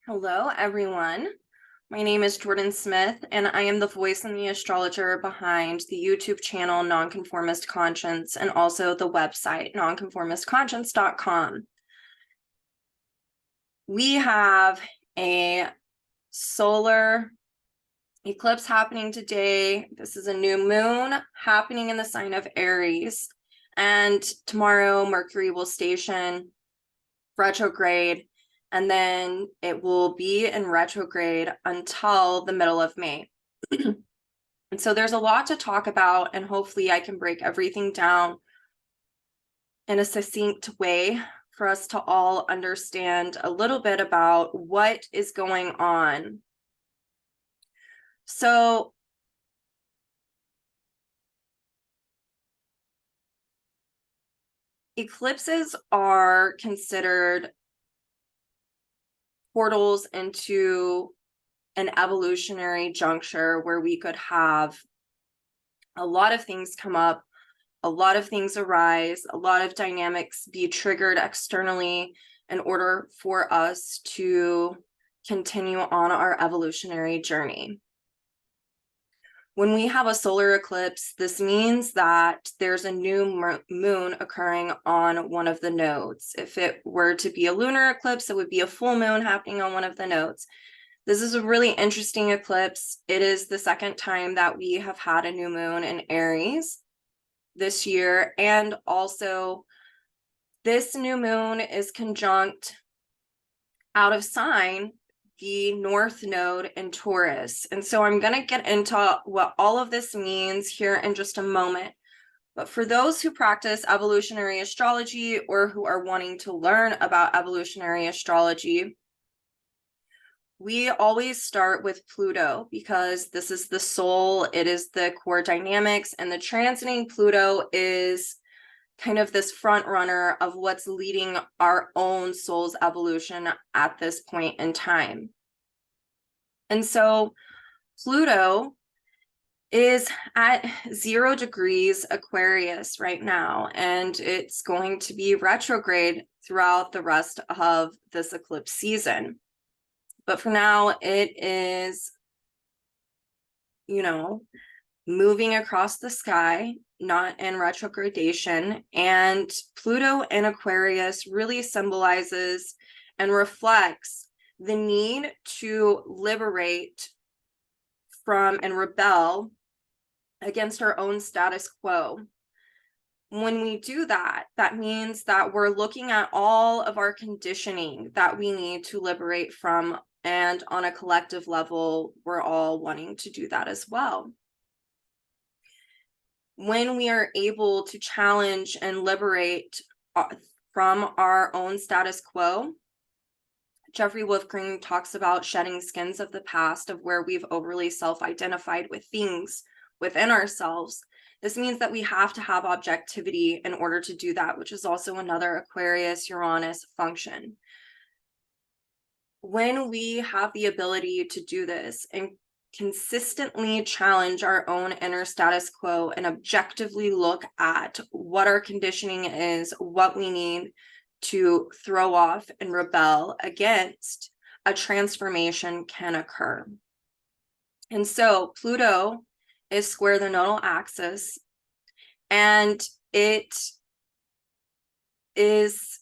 Hello, everyone. My name is Jordyn Smith, and I am the voice and the astrologer behind the YouTube channel Nonconformist Conscience and also the website nonconformistconscience.com. We have a solar eclipse happening today. This is a new moon happening in the sign of Aries. And tomorrow, Mercury will station retrograde, and then it will be in retrograde until the middle of May. And so there's a lot to talk about, and hopefully I can break everything down in a succinct way for us to all understand a little bit about what is going on. So eclipses are considered portals into an evolutionary juncture where we could have a lot of things come up, a lot of things arise, a lot of dynamics be triggered externally in order for us to continue on our evolutionary journey. When we have a solar eclipse, this means that there's a new moon occurring on one of the nodes. If it were to be a lunar eclipse, it would be a full moon happening on one of the nodes. This is a really interesting eclipse. It is the second time that we have had a new moon in Aries this year, and also this new moon is conjunct out of sign the north node in Taurus. And so I'm going to get into what all of this means here in just a moment. But for those who practice evolutionary astrology or who are wanting to learn about evolutionary astrology, we always start with Pluto because this is the soul, it is the core dynamics, and the transiting Pluto is kind of this front runner of what's leading our own soul's evolution at this point in time. And so Pluto is at 0 degrees Aquarius right now, and it's going to be retrograde throughout the rest of this eclipse season. But for now, it is, moving across the sky, not in retrogradation. And Pluto in Aquarius really symbolizes and reflects the need to liberate from and rebel against our own status quo. When we do that, that means that we're looking at all of our conditioning that we need to liberate from. And on a collective level, we're all wanting to do that as well. When we are able to challenge and liberate from our own status quo, Jeffrey Wolfgang talks about shedding skins of the past, of where we've overly self-identified with things within ourselves. This means that we have to have objectivity in order to do that, which is also another Aquarius Uranus function. When we have the ability to do this and consistently challenge our own inner status quo and objectively look at what our conditioning is, what we need to throw off and rebel against, a transformation can occur. And so Pluto is square the nodal axis, and it is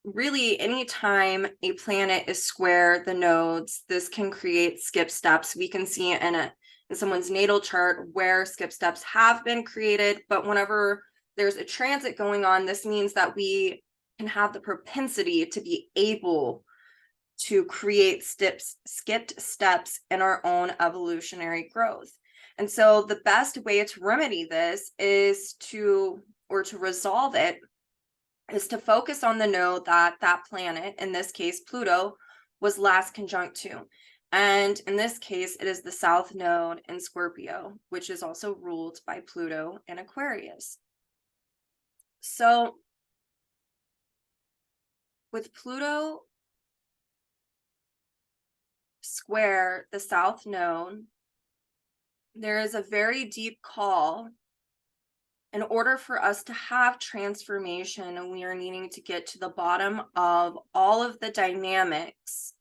really anytime a planet is square the nodes, this can create skip steps. We can see in someone's natal chart where skip steps have been created, but whenever there's a transit going on, this means that we can have the propensity to be able to create skipped steps in our own evolutionary growth. And so the best way to remedy this is to resolve it is to focus on the node that planet, in this case Pluto, was last conjunct to. And in this case, it is the south node in Scorpio, which is also ruled by Pluto in Aquarius. So with Pluto square the south node, there is a very deep call. In order for us to have transformation, we are needing to get to the bottom of all of the dynamics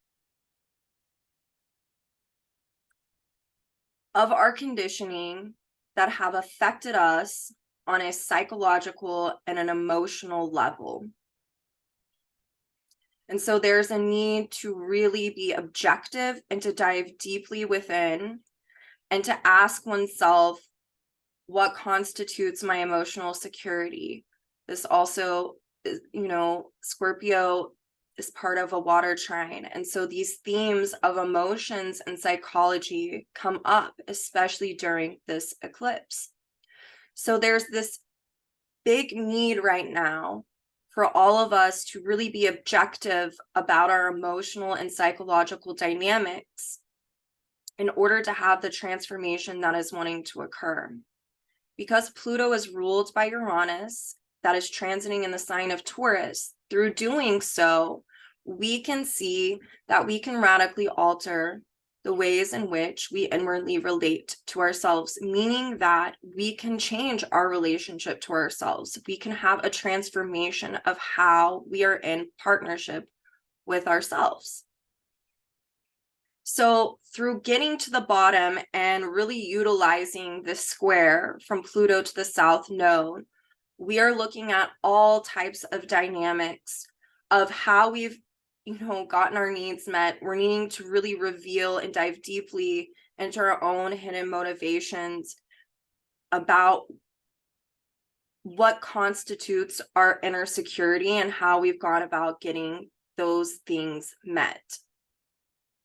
of our conditioning that have affected us on a psychological and an emotional level. And so there's a need to really be objective and to dive deeply within and to ask oneself, what constitutes my emotional security? This also is, Scorpio is part of a water trine. And so these themes of emotions and psychology come up, especially during this eclipse. So there's this big need right now for all of us to really be objective about our emotional and psychological dynamics in order to have the transformation that is wanting to occur. Because Pluto is ruled by Uranus, that is transiting in the sign of Taurus, through doing so, we can see that we can radically alter the ways in which we inwardly relate to ourselves, meaning that we can change our relationship to ourselves. We can have a transformation of how we are in partnership with ourselves. So through getting to the bottom and really utilizing this square from Pluto to the South Node, we are looking at all types of dynamics of how we've, gotten our needs met. We're needing to really reveal and dive deeply into our own hidden motivations about what constitutes our inner security and how we've gone about getting those things met.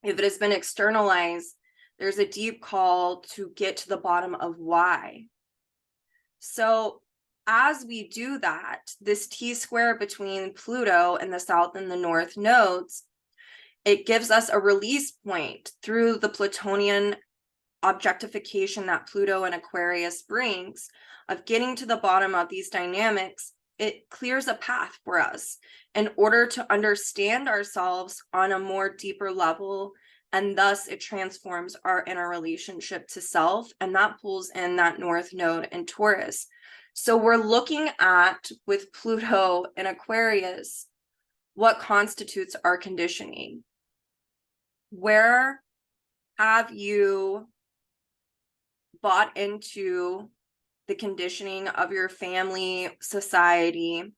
If it has been externalized, there's a deep call to get to the bottom of why. So as we do that, this T-square between Pluto and the South and the North nodes, it gives us a release point through the Plutonian objectification that Pluto and Aquarius brings of getting to the bottom of these dynamics. It clears a path for us in order to understand ourselves on a more deeper level, and thus it transforms our inner relationship to self, and that pulls in that North Node and Taurus. So we're looking at, with Pluto and Aquarius, what constitutes our conditioning. Where have you bought into the conditioning of your family, society,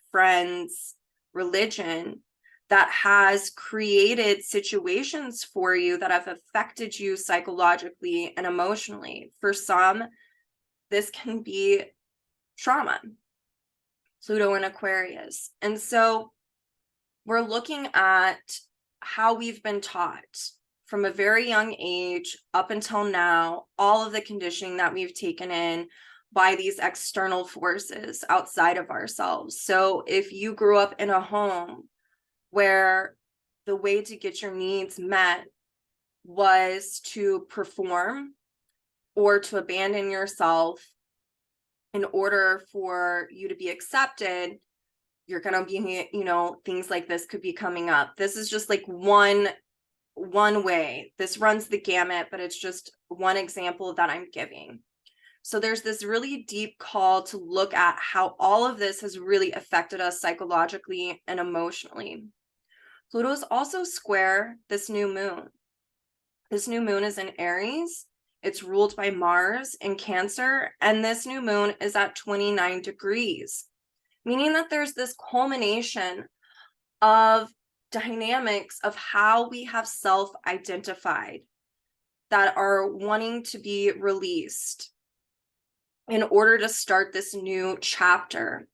friends, religion that has created situations for you that have affected you psychologically and emotionally? For some, this can be trauma, Pluto and Aquarius. And so we're looking at how we've been taught from a very young age up until now, all of the conditioning that we've taken in by these external forces outside of ourselves. So if you grew up in a home where the way to get your needs met was to perform or to abandon yourself in order for you to be accepted, you're going to be, things like this could be coming up. This is just like one way. This runs the gamut, but it's just one example that I'm giving. So there's this really deep call to look at how all of this has really affected us psychologically and emotionally. Pluto's also square this new moon. This new moon is in Aries. It's ruled by Mars in Cancer, and this new moon is at 29 degrees, meaning that there's this culmination of dynamics of how we have self-identified that are wanting to be released in order to start this new chapter.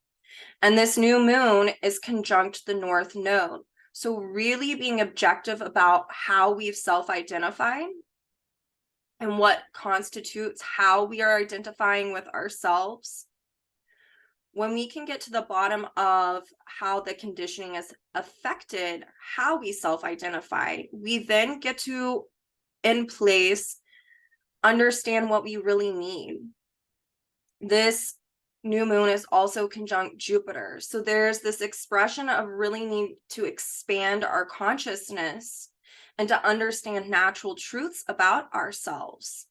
And this new moon is conjunct the North Node. So really being objective about how we've self-identified and what constitutes how we are identifying with ourselves. When we can get to the bottom of how the conditioning has affected how we self-identify, we then get to, in place, understand what we really need. This new moon is also conjunct Jupiter. So there's this expression of really need to expand our consciousness and to understand natural truths about ourselves,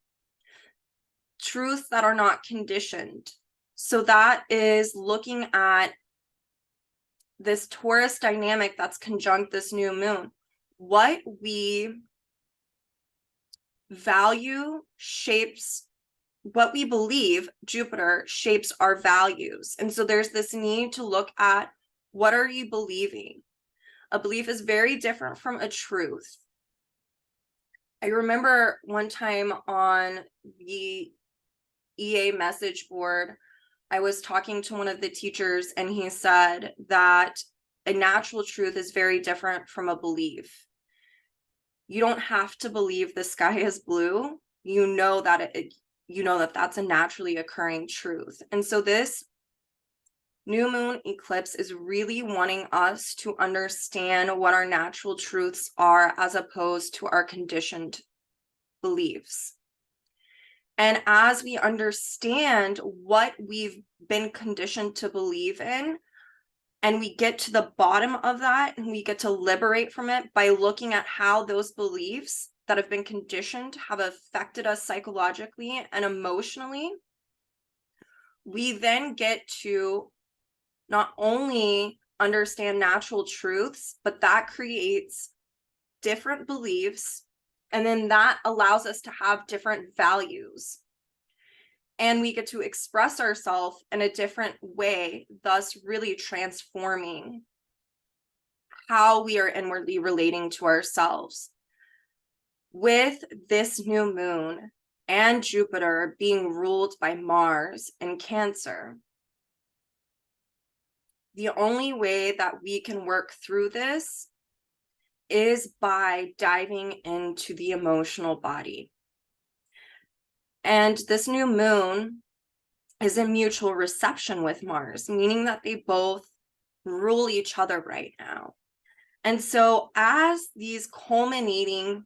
truths that are not conditioned. So that is looking at this Taurus dynamic that's conjunct this new moon, what we value shapes what we believe. Jupiter shapes our values. And so there's this need to look at, what are you believing? A belief is very different from a truth. I remember one time on the EA message board, I was talking to one of the teachers, and he said that a natural truth is very different from a belief. You don't have to believe the sky is blue. You know that that's a naturally occurring truth. And so this new moon eclipse is really wanting us to understand what our natural truths are, as opposed to our conditioned beliefs. And as we understand what we've been conditioned to believe in, and we get to the bottom of that, and we get to liberate from it by looking at how those beliefs that have been conditioned have affected us psychologically and emotionally, we then get to not only understand natural truths, but that creates different beliefs. And then that allows us to have different values. And we get to express ourselves in a different way, thus really transforming how we are inwardly relating to ourselves. With this new moon and Jupiter being ruled by Mars in Cancer, the only way that we can work through this is by diving into the emotional body. And this new moon is in mutual reception with Mars, meaning that they both rule each other right now. And so as these culminating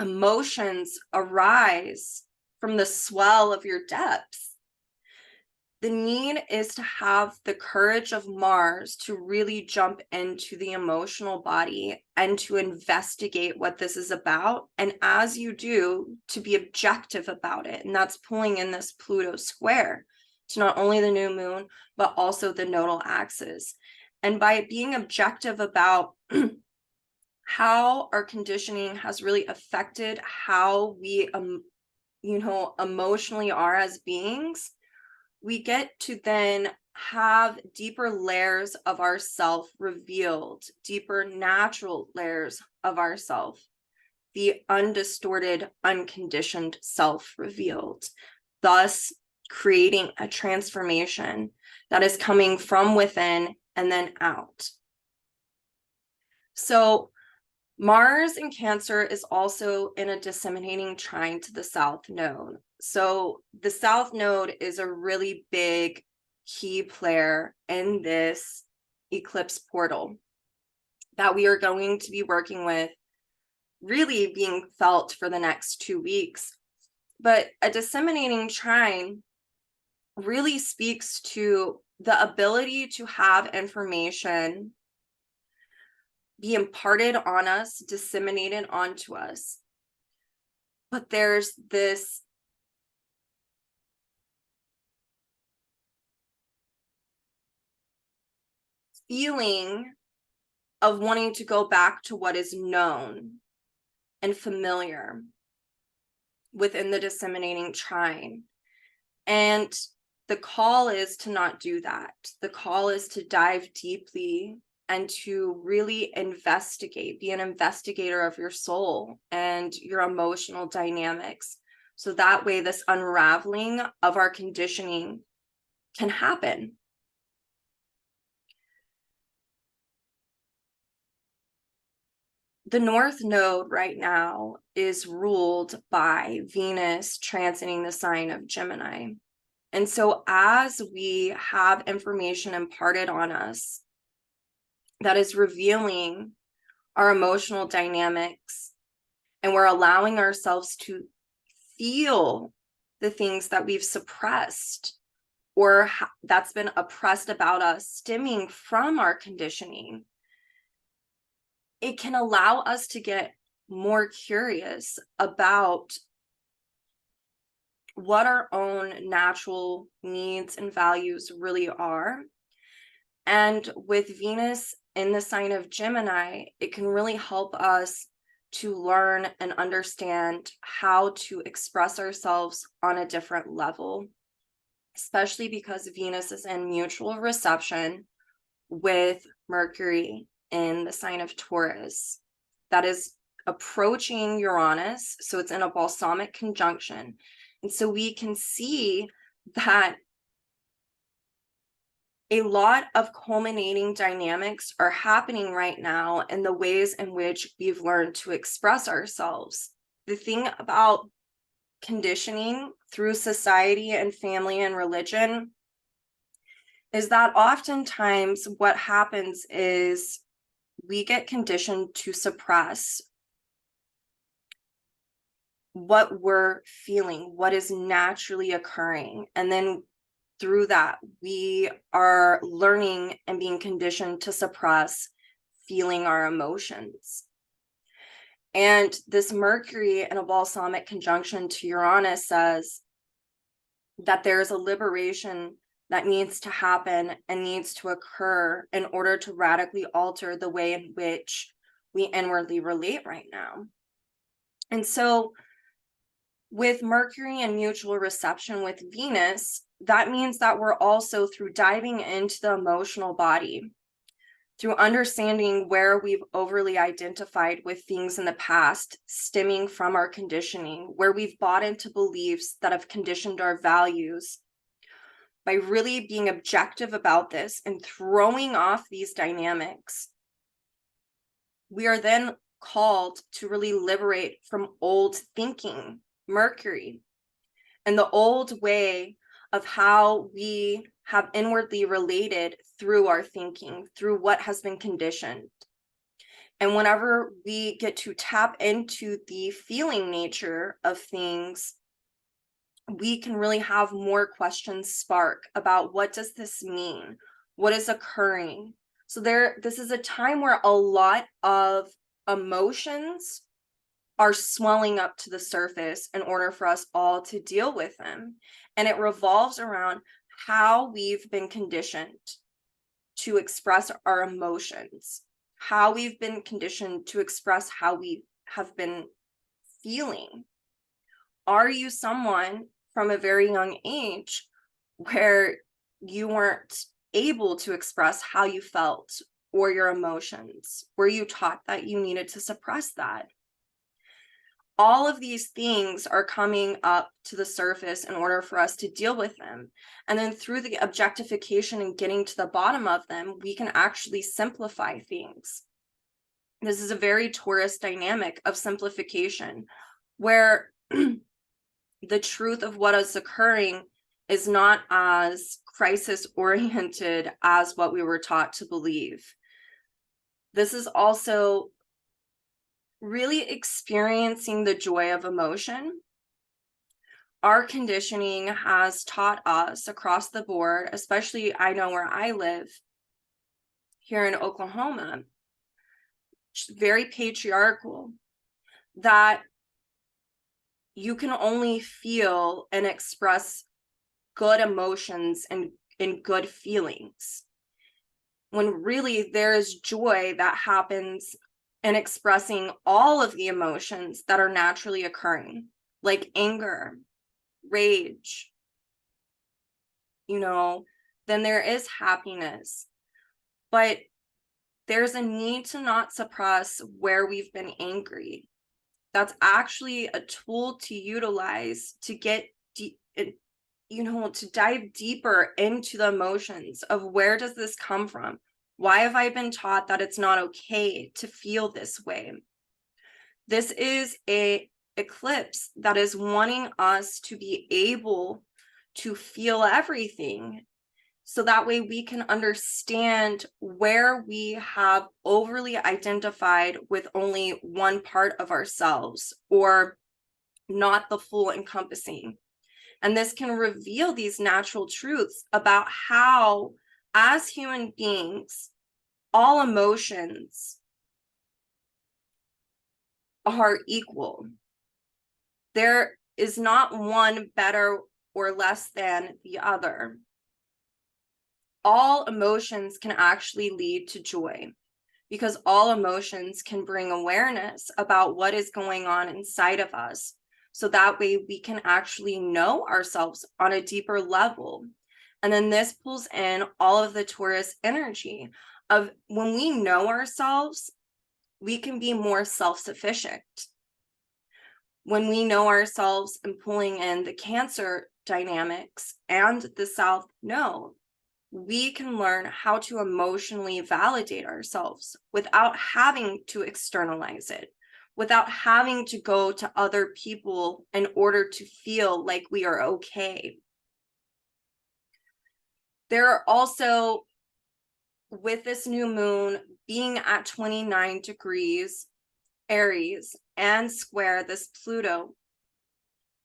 emotions arise from the swell of your depths, the need is to have the courage of Mars to really jump into the emotional body and to investigate what this is about. And as you do, to be objective about it. And that's pulling in this Pluto square to not only the new moon, but also the nodal axis. And by being objective about how our conditioning has really affected how we, emotionally are as beings, we get to then have deeper layers of ourself revealed, deeper natural layers of ourself, the undistorted, unconditioned self revealed, thus creating a transformation that is coming from within and then out. So Mars in Cancer is also in a disseminating trine to the South Node. So the South Node is a really big key player in this eclipse portal that we are going to be working with, really being felt for the next 2 weeks. But a disseminating trine really speaks to the ability to have information be imparted on us, disseminated onto us. But there's this feeling of wanting to go back to what is known and familiar within the disseminating trine. And the call is to not do that. The call is to dive deeply and to really investigate, be an investigator of your soul and your emotional dynamics. So that way, this unraveling of our conditioning can happen. The North Node right now is ruled by Venus transiting the sign of Gemini. And so as we have information imparted on us that is revealing our emotional dynamics, and we're allowing ourselves to feel the things that we've suppressed or that's been oppressed about us stemming from our conditioning, it can allow us to get more curious about what our own natural needs and values really are. And with Venus in the sign of Gemini, it can really help us to learn and understand how to express ourselves on a different level, especially because Venus is in mutual reception with Mercury in the sign of Taurus. That is approaching Uranus, so it's in a balsamic conjunction. And so we can see that a lot of culminating dynamics are happening right now in the ways in which we've learned to express ourselves. The thing about conditioning through society and family and religion is that oftentimes what happens is we get conditioned to suppress what we're feeling, what is naturally occurring. And then through that, we are learning and being conditioned to suppress feeling our emotions. And this Mercury in a balsamic conjunction to Uranus says that there's a liberation that needs to happen and needs to occur in order to radically alter the way in which we inwardly relate right now. And so with Mercury and mutual reception with Venus, that means that we're also, through diving into the emotional body, through understanding where we've overly identified with things in the past stemming from our conditioning, where we've bought into beliefs that have conditioned our values, by really being objective about this and throwing off these dynamics, we are then called to really liberate from old thinking, Mercury, and the old way of how we have inwardly related through our thinking, through what has been conditioned. And whenever we get to tap into the feeling nature of things, we can really have more questions spark about, what does this mean? What is occurring? So this is a time where a lot of emotions are swelling up to the surface in order for us all to deal with them. And it revolves around how we've been conditioned to express our emotions, how we've been conditioned to express how we have been feeling. Are you someone from a very young age where you weren't able to express how you felt or your emotions? Were you taught that you needed to suppress that? All of these things are coming up to the surface in order for us to deal with them. And then through the objectification and getting to the bottom of them, we can actually simplify things. This is a very Taurus dynamic of simplification, where the truth of what is occurring is not as crisis oriented as what we were taught to believe. This is also really experiencing the joy of emotion. Our conditioning has taught us across the board, especially I know where I live here in Oklahoma, very patriarchal, that you can only feel and express good emotions and good feelings, when really there is joy that happens in expressing all of the emotions that are naturally occurring, like anger, rage, then there is happiness. But there's a need to not suppress where we've been angry. That's actually a tool to utilize to get to dive deeper into the emotions of, where does this come from? Why have I been taught that it's not okay to feel this way? This is a eclipse that is wanting us to be able to feel everything, so that way we can understand where we have overly identified with only one part of ourselves, or not the full encompassing. And this can reveal these natural truths about how, as human beings, all emotions are equal. There is not one better or less than the other. All emotions can actually lead to joy. because all emotions can bring awareness about what is going on inside of us. So that way we can actually know ourselves on a deeper level. And then this pulls in all of the Taurus energy of when we know ourselves, we can be more self-sufficient. When we know ourselves and pulling in the Cancer dynamics and the South Node, we can learn how to emotionally validate ourselves without having to externalize it, without having to go to other people in order to feel like we are okay. There are also, with this new moon being at 29 degrees Aries and square this Pluto,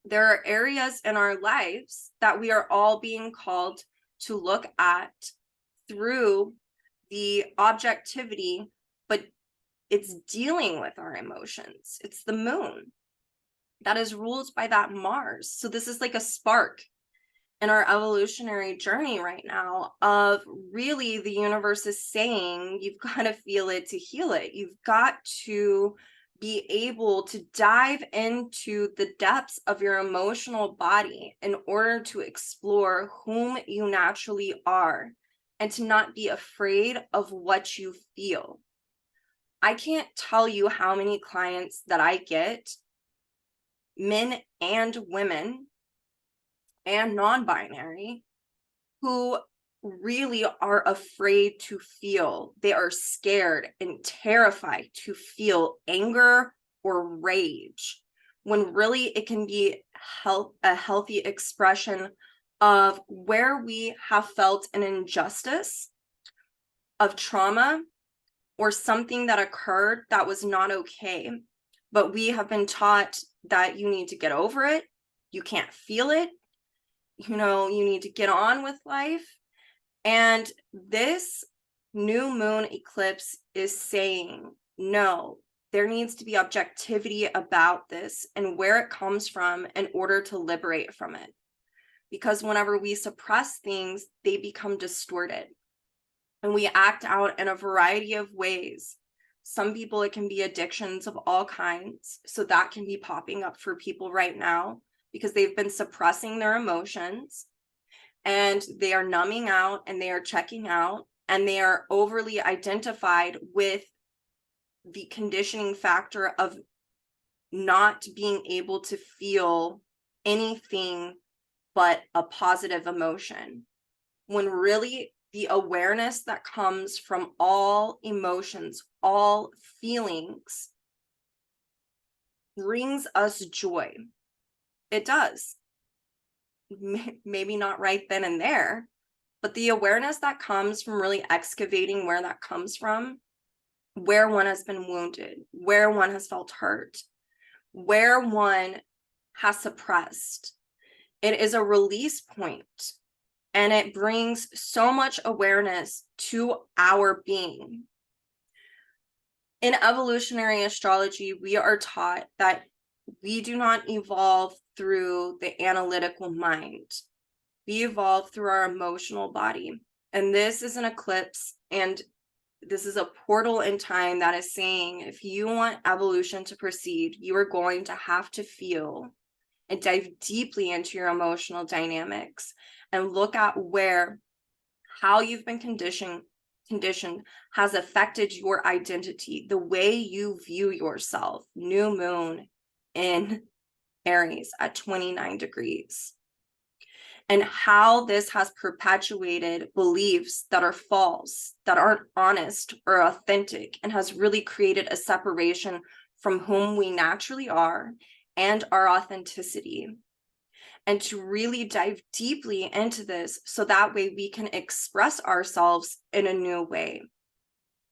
there are areas in our lives that we are all being called to look at through the objectivity, but it's dealing with our emotions. It's the moon that is ruled by that Mars. So this is like a spark in our evolutionary journey right now of really the universe is saying you've got to feel it to heal it. You've got to be able to dive into the depths of your emotional body in order to explore whom you naturally are and to not be afraid of what you feel. I can't tell you how many clients that I get, men and women and non-binary, who really are afraid to feel. They are scared and terrified to feel anger or rage, when really it can be a healthy expression of where we have felt an injustice, of trauma, or something that occurred that was not okay. But we have been taught that you need to get over it. You can't feel it. You need to get on with life. And this new moon eclipse is saying, no, there needs to be objectivity about this and where it comes from in order to liberate from it. Because whenever we suppress things, they become distorted. And we act out in a variety of ways. Some people, it can be addictions of all kinds. So that can be popping up for people right now because they've been suppressing their emotions and they are numbing out and they are checking out and they are overly identified with the conditioning factor of not being able to feel anything but a positive emotion, when really the awareness that comes from all emotions, all feelings, brings us joy. It does. Maybe not right then and there, but the awareness that comes from really excavating where that comes from, where one has been wounded, where one has felt hurt, where one has suppressed, it is a release point. And it brings so much awareness to our being. In evolutionary astrology, we are taught that we do not evolve through the analytical mind. We evolve through our emotional body. And this is an eclipse, and this is a portal in time that is saying, if you want evolution to proceed, you are going to have to feel and dive deeply into your emotional dynamics and look at how you've been conditioned has affected your identity, the way you view yourself. New moon in Aries at 29 degrees. And how this has perpetuated beliefs that are false, that aren't honest or authentic, and has really created a separation from whom we naturally are and our authenticity. And to really dive deeply into this so that way we can express ourselves in a new way,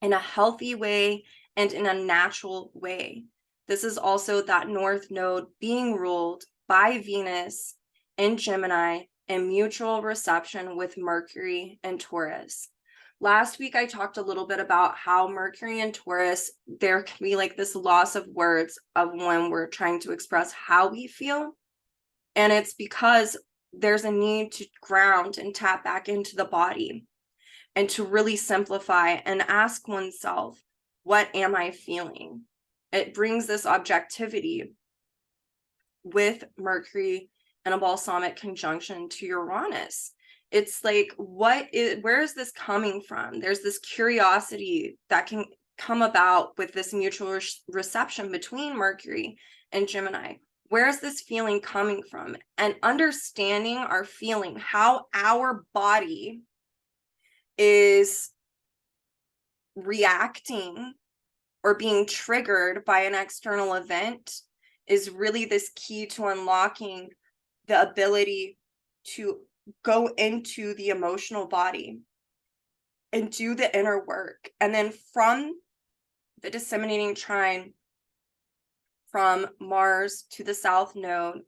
in a healthy way, and in a natural way. This is also that North Node being ruled by Venus in Gemini in mutual reception with Mercury and Taurus. Last week, I talked a little bit about how Mercury and Taurus, there can be like this loss of words of when we're trying to express how we feel. And it's because there's a need to ground and tap back into the body and to really simplify and ask oneself, what am I feeling? It brings this objectivity with Mercury and a balsamic conjunction to Uranus. It's like, where is this coming from? There's this curiosity that can come about with this mutual reception between Mercury and Gemini. Where is this feeling coming from? And understanding our feeling, how our body is reacting or being triggered by an external event is really this key to unlocking the ability to go into the emotional body and do the inner work. And then from the disseminating trine from Mars to the South Node,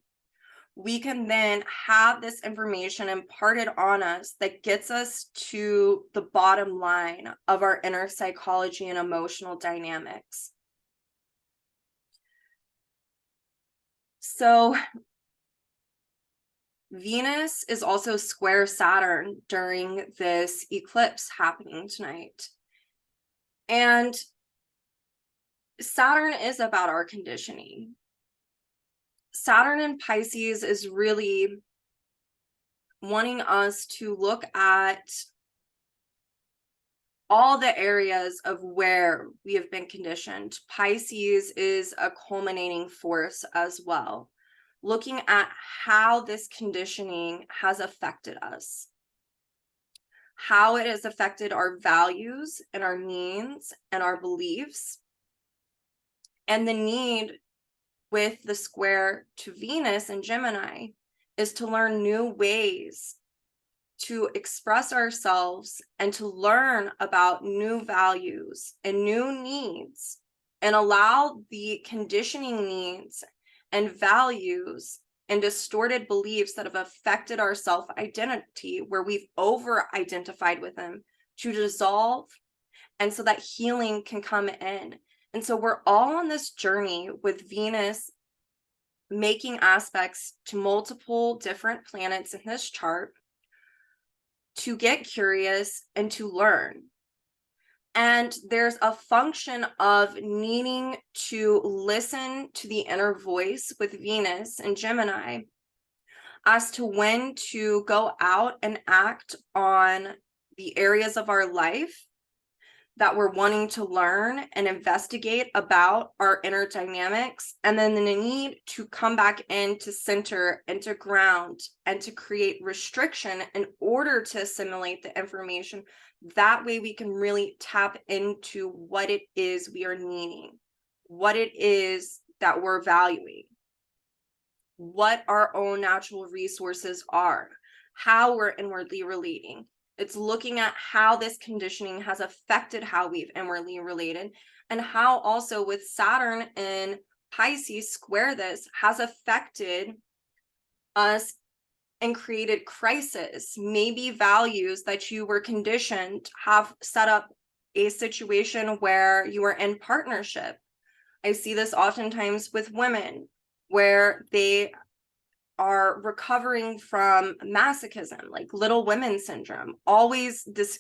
we can then have this information imparted on us that gets us to the bottom line of our inner psychology and emotional dynamics. So Venus is also square Saturn during this eclipse happening tonight. And Saturn is about our conditioning. Saturn in Pisces is really wanting us to look at all the areas of where we have been conditioned. Pisces is a culminating force as well, looking at how this conditioning has affected us, how it has affected our values and our needs and our beliefs, and the need with the square to Venus and Gemini is to learn new ways to express ourselves and to learn about new values and new needs, and allow the conditioning needs and values and distorted beliefs that have affected our self-identity, where we've over-identified with them, to dissolve, and so that healing can come in. And so we're all on this journey with Venus making aspects to multiple different planets in this chart to get curious and to learn. And there's a function of needing to listen to the inner voice with Venus and Gemini as to when to go out and act on the areas of our life that we're wanting to learn and investigate about our inner dynamics, and then the need to come back in to center and to ground and to create restriction in order to assimilate the information. That way we can really tap into what it is we are needing, what it is that we're valuing, what our own natural resources are, how we're inwardly relating. It's looking at how this conditioning has affected how we've inwardly related, and how also with Saturn in Pisces square this has affected us and created crisis. Maybe values that you were conditioned have set up a situation where you are in partnership. I see this oftentimes with women where they are recovering from masochism, like Little Women syndrome, always this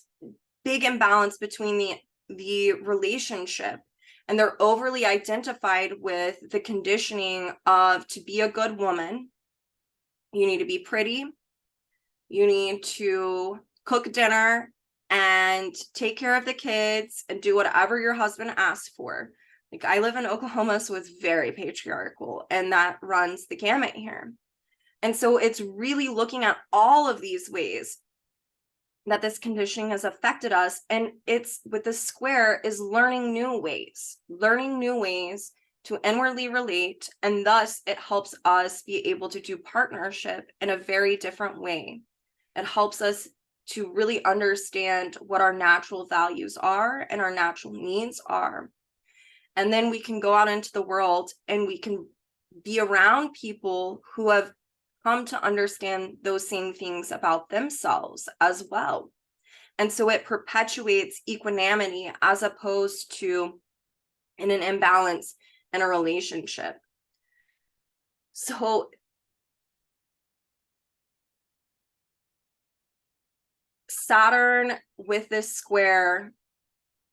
big imbalance between the relationship, and they're overly identified with the conditioning of, to be a good woman, you need to be pretty, you need to cook dinner and take care of the kids and do whatever your husband asks for. Like, I live in Oklahoma, so it's very patriarchal, and that runs the gamut here. And so it's really looking at all of these ways that this conditioning has affected us. And it's with the square is learning new ways to inwardly relate. And thus it helps us be able to do partnership in a very different way. It helps us to really understand what our natural values are and our natural needs are. And then we can go out into the world and we can be around people who have come to understand those same things about themselves as well. And so it perpetuates equanimity as opposed to in an imbalance in a relationship. So Saturn with this square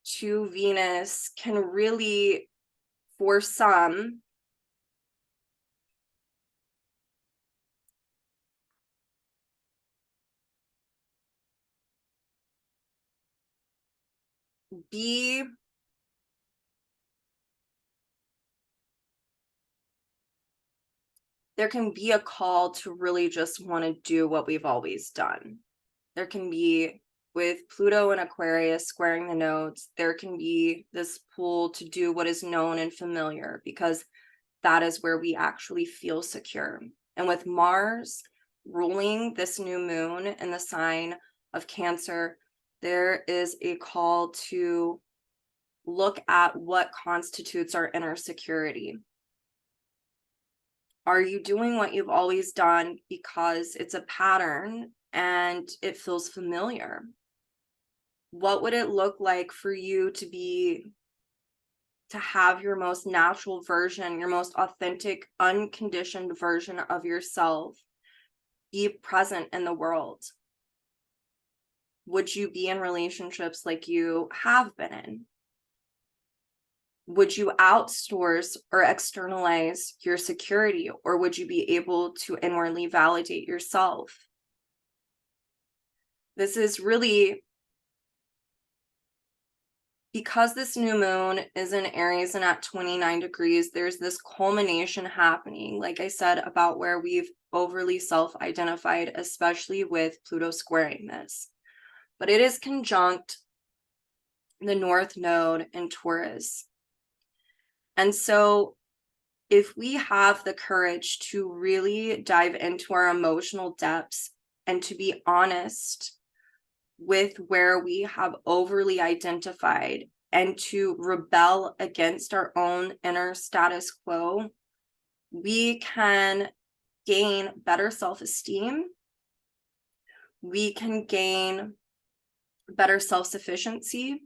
to Venus can really, for some, be there can be a call to really just want to do what we've always done. There can be, with Pluto and Aquarius squaring the nodes, there can be this pull to do what is known and familiar, because that is where we actually feel secure. And with Mars ruling this new moon in the sign of Cancer, there is a call to look at what constitutes our inner security. Are you doing what you've always done because it's a pattern and it feels familiar? What would it look like for you to have your most natural version, your most authentic, unconditioned version of yourself be present in the world? Would you be in relationships like you have been in? Would you outsource or externalize your security, or would you be able to inwardly validate yourself? This is really, because this new moon is in Aries and at 29 degrees, there's this culmination happening, like I said, about where we've overly self-identified, especially with Pluto squaring this. But it is conjunct the North Node in Taurus. And so if we have the courage to really dive into our emotional depths and to be honest with where we have overly identified and to rebel against our own inner status quo, we can gain better self-esteem. We can gain better self-sufficiency,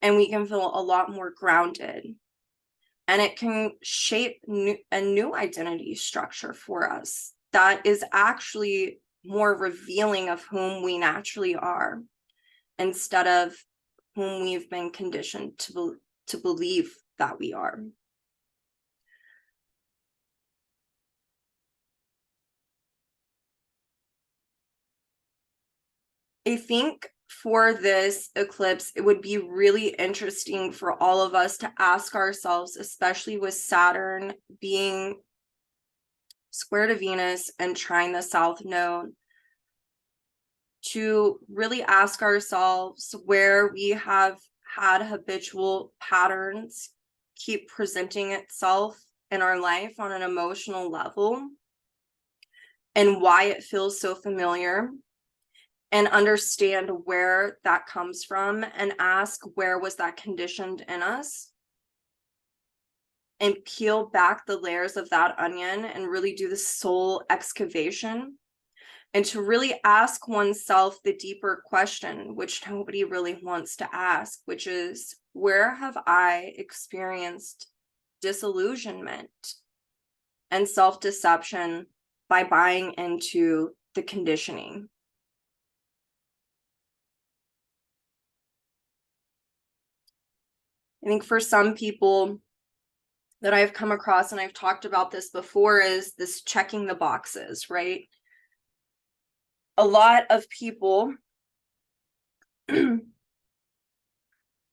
and we can feel a lot more grounded. And it can shape a new identity structure for us that is actually more revealing of whom we naturally are, instead of whom we've been conditioned to believe that we are. I think for this eclipse, it would be really interesting for all of us to ask ourselves, especially with Saturn being square to Venus and trine the South Node, to really ask ourselves where we have had habitual patterns keep presenting itself in our life on an emotional level, and why it feels so familiar, and understand where that comes from, and ask where was that conditioned in us, and peel back the layers of that onion and really do the soul excavation, and to really ask oneself the deeper question, which nobody really wants to ask, which is, where have I experienced disillusionment and self-deception by buying into the conditioning? I think for some people that I've come across, and I've talked about this before, is this checking the boxes, right? A lot of people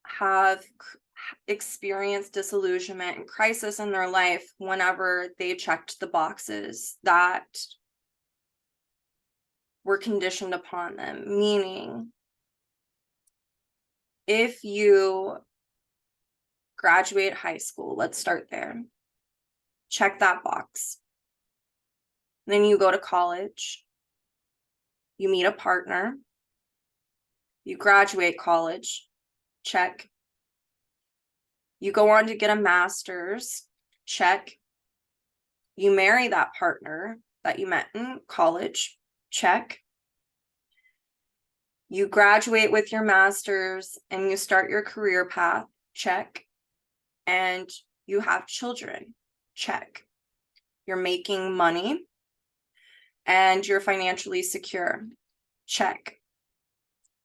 have experienced disillusionment and crisis in their life whenever they checked the boxes that were conditioned upon them. Meaning, if you graduate high school, let's start there, check that box. Then you go to college, you meet a partner, you graduate college, check. You go on to get a master's, check. You marry that partner that you met in college, check. You graduate with your master's and you start your career path, check. And you have children, check. You're making money and you're financially secure, check.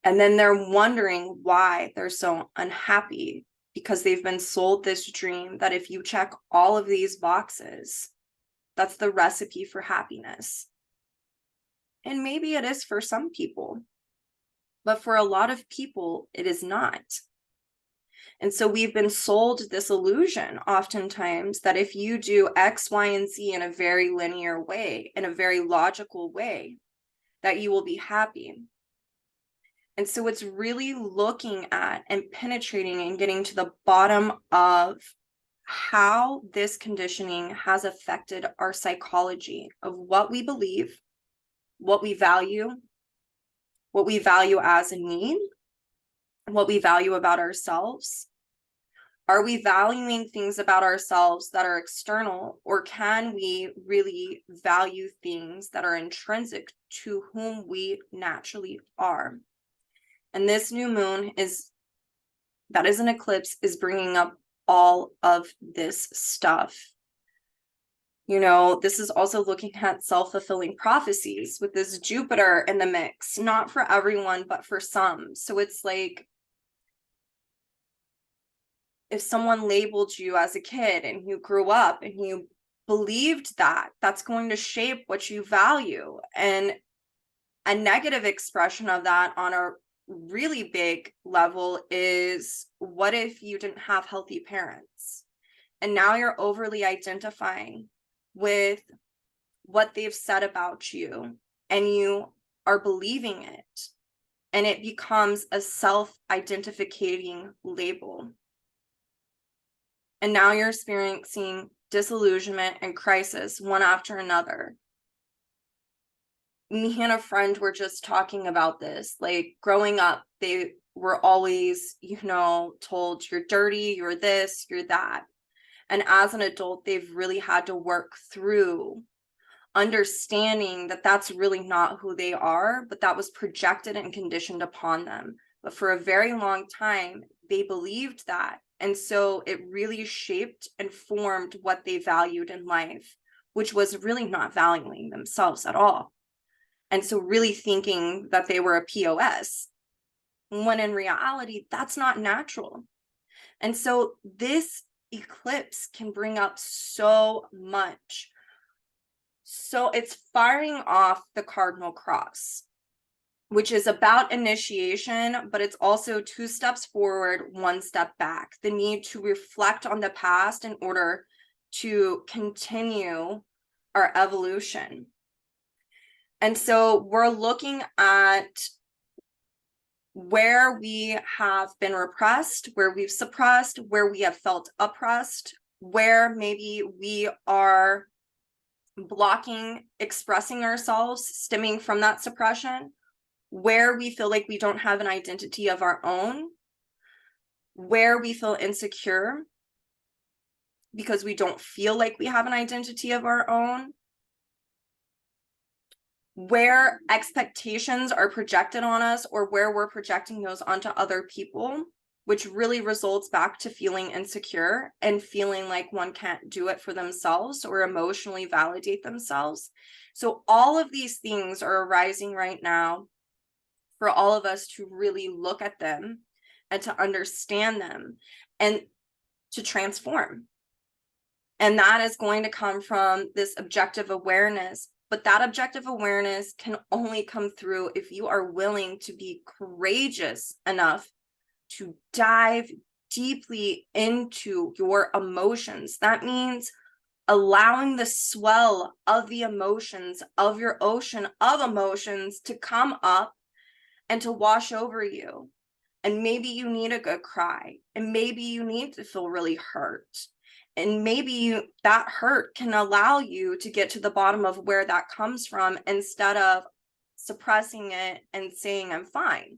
And then they're wondering why they're so unhappy, because they've been sold this dream that if you check all of these boxes, that's the recipe for happiness. And maybe it is for some people, but for a lot of people, it is not. And so we've been sold this illusion oftentimes that if you do X, Y, and Z in a very linear way, in a very logical way, that you will be happy. And so it's really looking at and penetrating and getting to the bottom of how this conditioning has affected our psychology of what we believe, what we value as a need, what we value about ourselves. Are we valuing things about ourselves that are external, or can we really value things that are intrinsic to whom we naturally are? And this new moon that is an eclipse, is bringing up all of this stuff. You know, this is also looking at self-fulfilling prophecies with this Jupiter in the mix, not for everyone, but for some. So it's like, if someone labeled you as a kid and you grew up and you believed that, that's going to shape what you value. And a negative expression of that on a really big level is, what if you didn't have healthy parents? And now you're overly identifying with what they've said about you, and you are believing it, and it becomes a self-identifying label. And now you're experiencing disillusionment and crisis one after another. Me and a friend were just talking about this. Like, growing up, they were always, told you're dirty, you're this, you're that. And as an adult, they've really had to work through understanding that that's really not who they are, but that was projected and conditioned upon them. But for a very long time, they believed that. And so it really shaped and formed what they valued in life, which was really not valuing themselves at all. And so really thinking that they were a POS, when in reality, that's not natural. And so this eclipse can bring up so much. So it's firing off the cardinal cross, which is about initiation, but it's also 2 steps forward, 1 step back. The need to reflect on the past in order to continue our evolution. And so we're looking at where we have been repressed, where we've suppressed, where we have felt oppressed, where maybe we are blocking expressing ourselves stemming from that suppression, where we feel like we don't have an identity of our own, where we feel insecure because we don't feel like we have an identity of our own, where expectations are projected on us, or where we're projecting those onto other people, which really results back to feeling insecure and feeling like one can't do it for themselves or emotionally validate themselves. So all of these things are arising right now for all of us to really look at them and to understand them and to transform. And that is going to come from this objective awareness. But that objective awareness can only come through if you are willing to be courageous enough to dive deeply into your emotions. That means allowing the swell of the emotions, of your ocean of emotions, to come up and to wash over you. And maybe you need a good cry, and maybe you need to feel really hurt. And maybe that hurt can allow you to get to the bottom of where that comes from, instead of suppressing it and saying, I'm fine.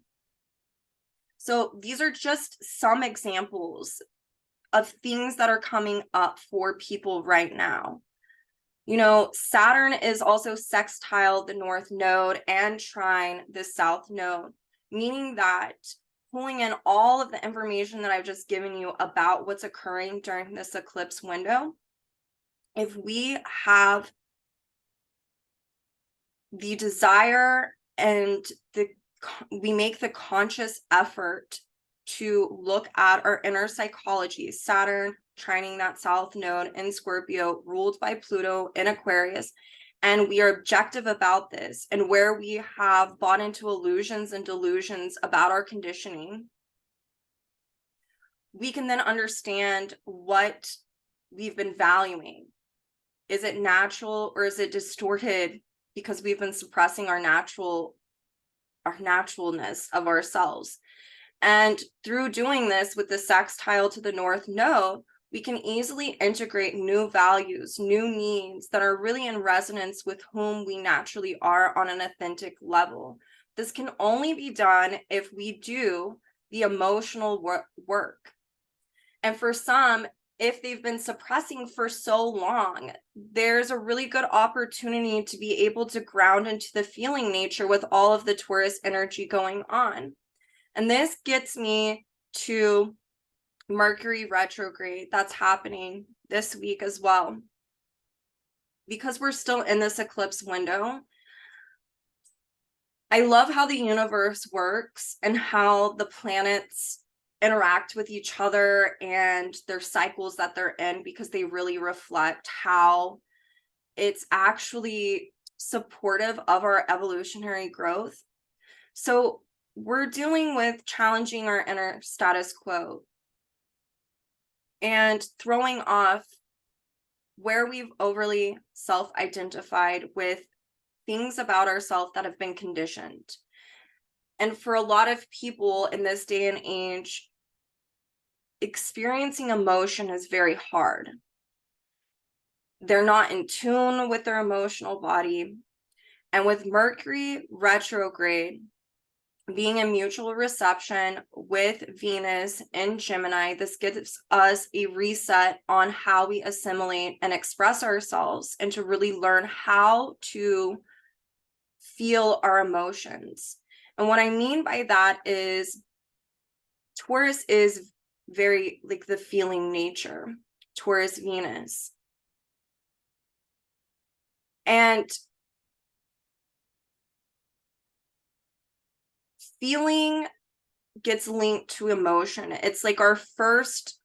So these are just some examples of things that are coming up for people right now. Saturn is also sextile the north node and trine the south node, meaning that pulling in all of the information that I've just given you about what's occurring during this eclipse window, if we have the desire and the we make the conscious effort to look at our inner psychology, Saturn trining that south node in Scorpio, ruled by Pluto in Aquarius, and we are objective about this, and where we have bought into illusions and delusions about our conditioning, we can then understand what we've been valuing. Is it natural or is it distorted because we've been suppressing our naturalness of ourselves? And through doing this with the sextile to the north node, we can easily integrate new values, new needs that are really in resonance with whom we naturally are on an authentic level. This can only be done if we do the emotional work. And for some, if they've been suppressing for so long, there's a really good opportunity to be able to ground into the feeling nature with all of the Taurus energy going on. And this gets me to Mercury retrograde that's happening this week as well. Because we're still in this eclipse window, I love how the universe works and how the planets interact with each other and their cycles that they're in, because they really reflect how it's actually supportive of our evolutionary growth. So we're dealing with challenging our inner status quo and throwing off where we've overly self-identified with things about ourselves that have been conditioned. And for a lot of people in this day and age, experiencing emotion is very hard. They're not in tune with their emotional body. And with Mercury retrograde being in mutual reception with Venus in Gemini, this gives us a reset on how we assimilate and express ourselves, and to really learn how to feel our emotions. And what I mean by that is Taurus is very like the feeling nature, Taurus Venus. And feeling gets linked to emotion. It's like our first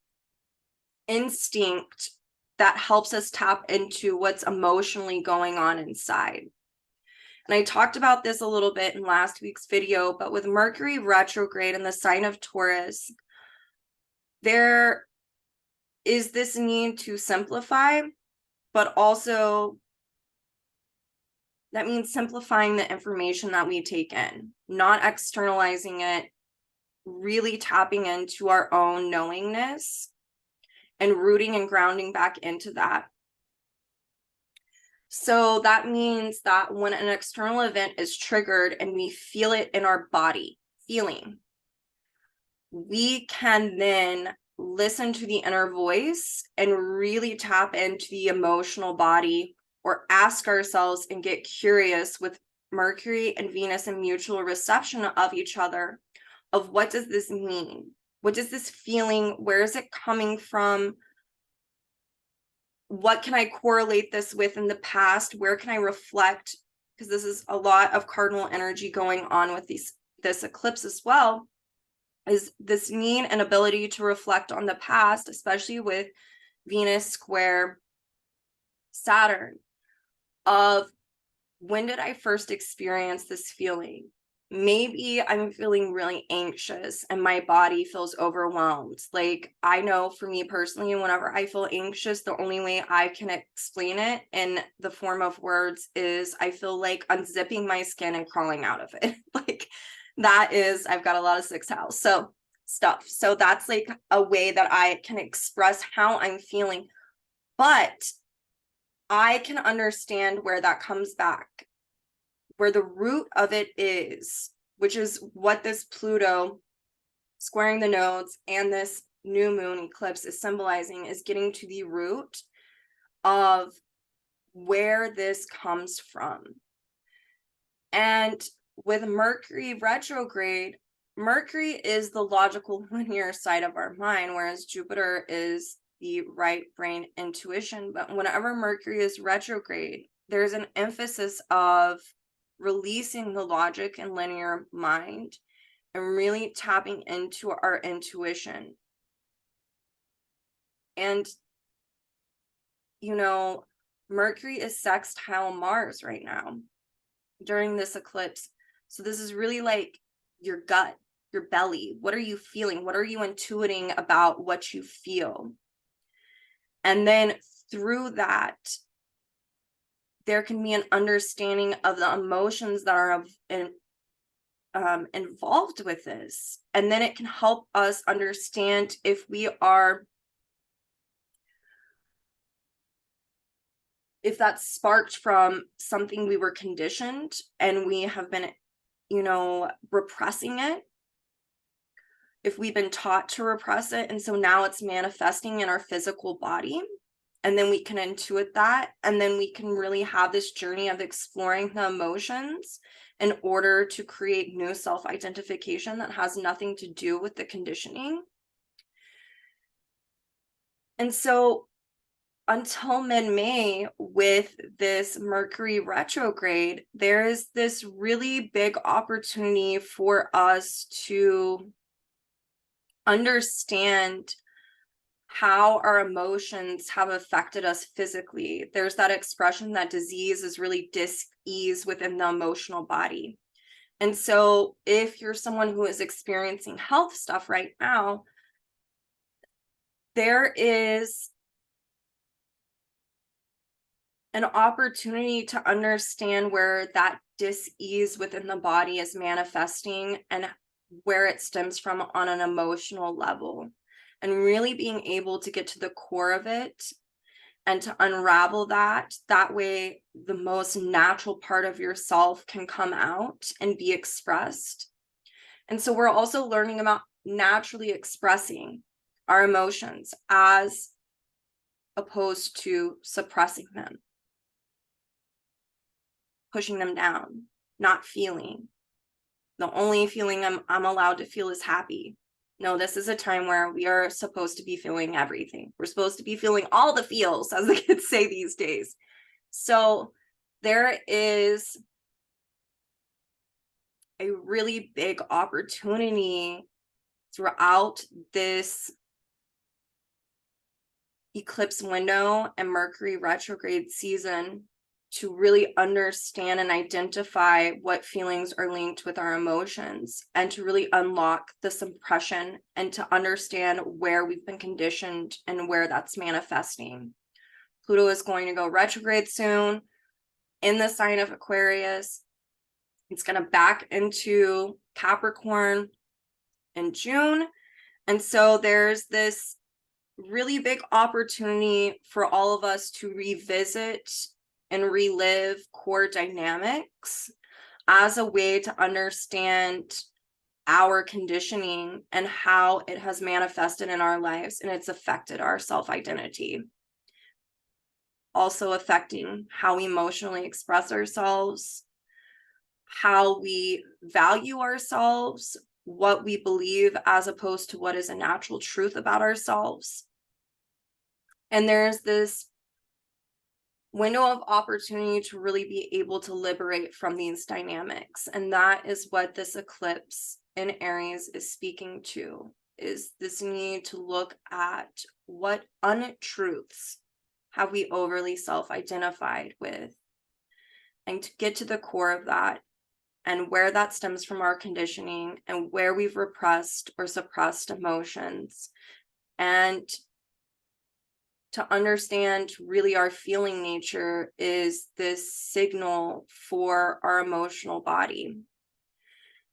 instinct that helps us tap into what's emotionally going on inside. And I talked about this a little bit in last week's video, but with Mercury retrograde in the sign of Taurus, there is this need to simplify, but also that means simplifying the information that we take in, not externalizing it, really tapping into our own knowingness and rooting and grounding back into that. So that means that when an external event is triggered and we feel it in our body, feeling, we can then listen to the inner voice and really tap into the emotional body, or ask ourselves and get curious with Mercury and Venus in mutual reception of each other, of what does this mean? What does this feeling, where is it coming from? What can I correlate this with in the past? Where can I reflect? Because this is a lot of cardinal energy going on with this eclipse as well, is this need and ability to reflect on the past, especially with Venus square Saturn, of when did I first experience this feeling? Maybe I'm feeling really anxious and my body feels overwhelmed. Like, I know for me personally, whenever I feel anxious, the only way I can explain it in the form of words is I feel like unzipping my skin and crawling out of it. Like, that is, I've got a lot of sixth house stuff. So that's like a way that I can express how I'm feeling. But I can understand where that comes back, where the root of it is, which is what this Pluto squaring the nodes and this new moon eclipse is symbolizing, is getting to the root of where this comes from. And with Mercury retrograde, Mercury is the logical linear side of our mind, whereas Jupiter is the right brain intuition. But whenever Mercury is retrograde, there's an emphasis of releasing the logic and linear mind and really tapping into our intuition. And, you know, Mercury is sextile Mars right now during this eclipse. So this is really like your gut, your belly. What are you feeling? What are you intuiting about what you feel? And then through that, there can be an understanding of the emotions that are involved with this. And then it can help us understand if that's sparked from something we were conditioned and we have been, repressing it. If we've been taught to repress it, and so now it's manifesting in our physical body, and then we can intuit that, and then we can really have this journey of exploring the emotions in order to create new self-identification that has nothing to do with the conditioning. And so until mid-May, with this Mercury retrograde, there is this really big opportunity for us to understand how our emotions have affected us physically. There's that expression that disease is really dis-ease within the emotional body. And so if you're someone who is experiencing health stuff right now, there is an opportunity to understand where that dis-ease within the body is manifesting and where it stems from on an emotional level, and really being able to get to the core of it and to unravel that. That way, the most natural part of yourself can come out and be expressed. And so we're also learning about naturally expressing our emotions as opposed to suppressing them, pushing them down, not feeling. The only feeling I'm allowed to feel is happy. No, this is a time where we are supposed to be feeling everything. We're supposed to be feeling all the feels, as the kids say these days. So there is a really big opportunity throughout this eclipse window and Mercury retrograde season to really understand and identify what feelings are linked with our emotions, and to really unlock the suppression and to understand where we've been conditioned and where that's manifesting. Pluto is going to go retrograde soon in the sign of Aquarius. It's going to back into Capricorn in June. And so there's this really big opportunity for all of us to revisit and relive core dynamics as a way to understand our conditioning and how it has manifested in our lives and it's affected our self-identity. Also affecting how we emotionally express ourselves, how we value ourselves, what we believe as opposed to what is a natural truth about ourselves. And there's this window of opportunity to really be able to liberate from these dynamics. And that is what this eclipse in Aries is speaking to, is this need to look at what untruths have we overly self-identified with, and to get to the core of that and where that stems from our conditioning and where we've repressed or suppressed emotions, and to understand really our feeling nature is this signal for our emotional body.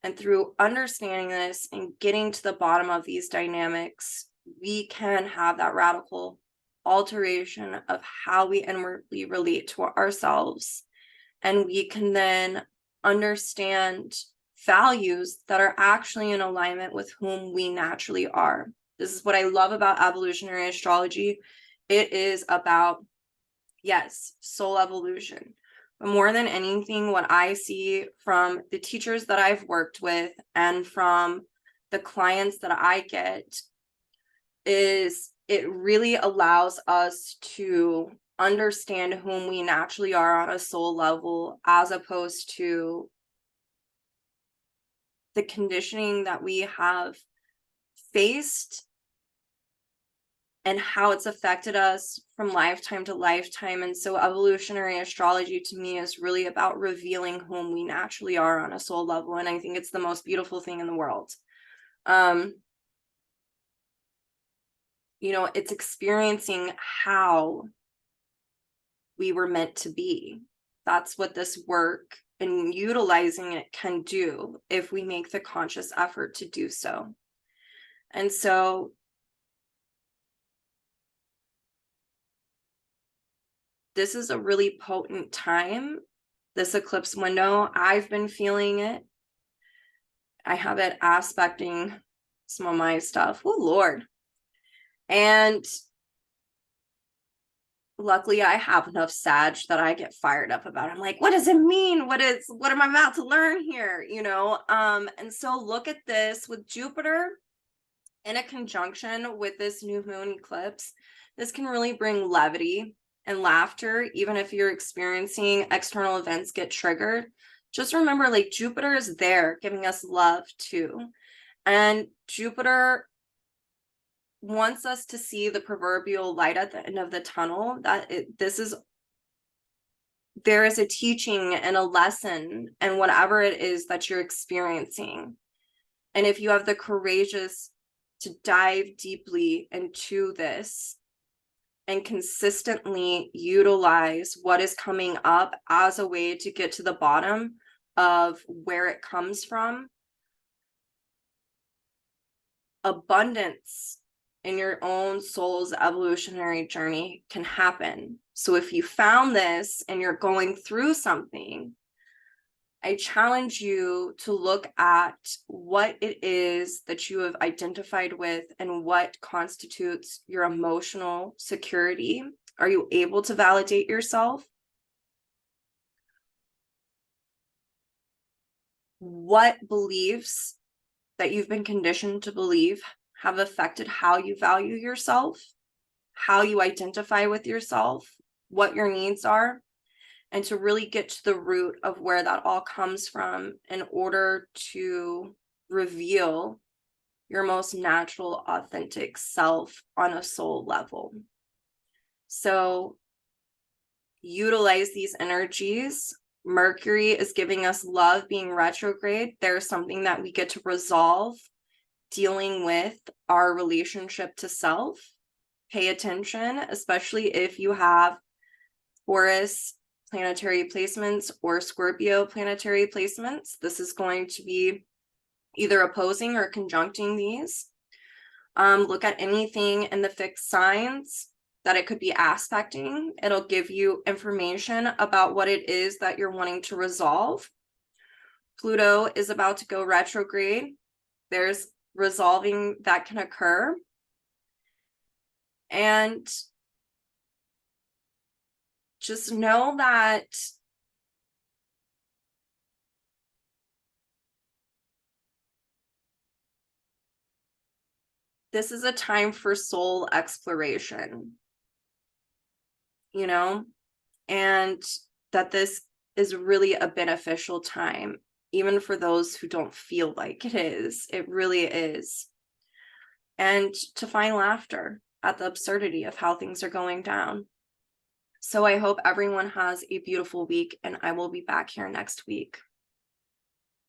And through understanding this and getting to the bottom of these dynamics, we can have that radical alteration of how we inwardly relate to ourselves. And we can then understand values that are actually in alignment with whom we naturally are. This is what I love about evolutionary astrology. It is about, yes, soul evolution. But more than anything, what I see from the teachers that I've worked with and from the clients that I get is it really allows us to understand whom we naturally are on a soul level, as opposed to the conditioning that we have faced and how it's affected us from lifetime to lifetime. And so evolutionary astrology to me is really about revealing whom we naturally are on a soul level. And I think it's the most beautiful thing in the world. You know, it's experiencing how we were meant to be. That's what this work and utilizing it can do if we make the conscious effort to do so. And so this is a really potent time, this eclipse window. I've been feeling it. I have it aspecting some of my stuff. Oh, Lord. And luckily I have enough Sag that I get fired up about it. I'm like, what does it mean? What am I about to learn here? You know? And so look at this with Jupiter in a conjunction with this new moon eclipse. This can really bring levity and laughter, even if you're experiencing external events get triggered. Just remember, like, Jupiter is there giving us love too. And Jupiter wants us to see the proverbial light at the end of the tunnel, that there is a teaching and a lesson and whatever it is that you're experiencing. And if you have the courageous to dive deeply into this and consistently utilize what is coming up as a way to get to the bottom of where it comes from, abundance in your own soul's evolutionary journey can happen. So if you found this and you're going through something, I challenge you to look at what it is that you have identified with and what constitutes your emotional security. Are you able to validate yourself? What beliefs that you've been conditioned to believe have affected how you value yourself, how you identify with yourself, what your needs are, and to really get to the root of where that all comes from in order to reveal your most natural, authentic self on a soul level. So utilize these energies. Mercury is giving us love being retrograde. There's something that we get to resolve dealing with our relationship to self. Pay attention, especially if you have Taurus planetary placements or Scorpio planetary placements. This is going to be either opposing or conjuncting these. Look at anything in the fixed signs that it could be aspecting. It'll give you information about what it is that you're wanting to resolve. Pluto is about to go retrograde. There's resolving that can occur. And just know that this is a time for soul exploration, you know, and that this is really a beneficial time, even for those who don't feel like it is. It really is. And to find laughter at the absurdity of how things are going down. So I hope everyone has a beautiful week, and I will be back here next week.